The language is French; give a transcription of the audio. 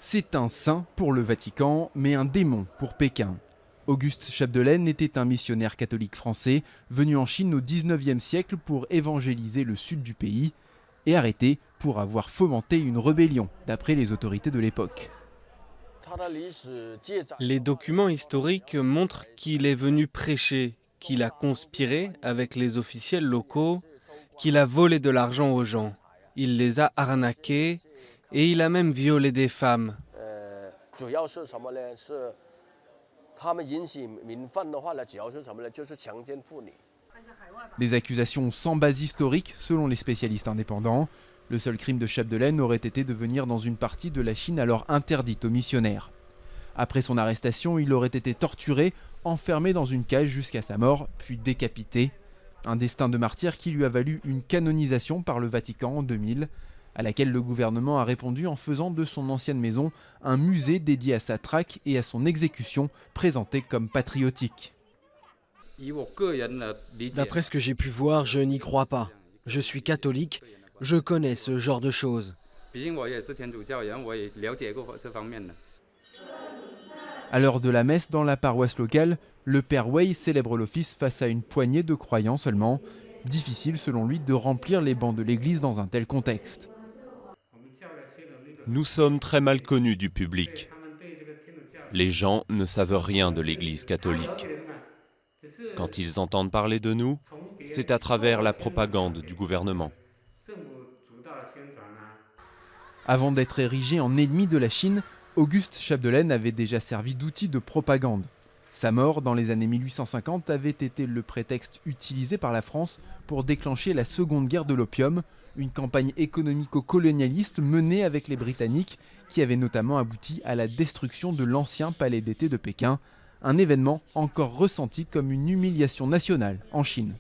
C'est un saint pour le Vatican, mais un démon pour Pékin. Auguste Chapdelaine était un missionnaire catholique français venu en Chine au XIXe siècle pour évangéliser le sud du pays et arrêté pour avoir fomenté une rébellion, d'après les autorités de l'époque. Les documents historiques montrent qu'il est venu prêcher, qu'il a conspiré avec les officiels locaux, qu'il a volé de l'argent aux gens. Il les a arnaqués et il a même violé des femmes. Des accusations sans base historique, selon les spécialistes indépendants. Le seul crime de Chapdelaine aurait été de venir dans une partie de la Chine alors interdite aux missionnaires. Après son arrestation, il aurait été torturé, enfermé dans une cage jusqu'à sa mort, puis décapité. Un destin de martyr qui lui a valu une canonisation par le Vatican en 2000, à laquelle le gouvernement a répondu en faisant de son ancienne maison un musée dédié à sa traque et à son exécution, présenté comme patriotique. D'après ce que j'ai pu voir, je n'y crois pas. Je suis catholique, je connais ce genre de choses. À l'heure de la messe dans la paroisse locale, le père Wei célèbre l'office face à une poignée de croyants seulement. Difficile selon lui de remplir les bancs de l'église dans un tel contexte. Nous sommes très mal connus du public. Les gens ne savent rien de l'Église catholique. Quand ils entendent parler de nous, c'est à travers la propagande du gouvernement. Avant d'être érigé en ennemi de la Chine, Auguste Chapdelaine avait déjà servi d'outil de propagande. Sa mort dans les années 1850 avait été le prétexte utilisé par la France pour déclencher la Seconde Guerre de l'opium, une campagne économico-colonialiste menée avec les Britanniques qui avait notamment abouti à la destruction de l'ancien palais d'été de Pékin, un événement encore ressenti comme une humiliation nationale en Chine.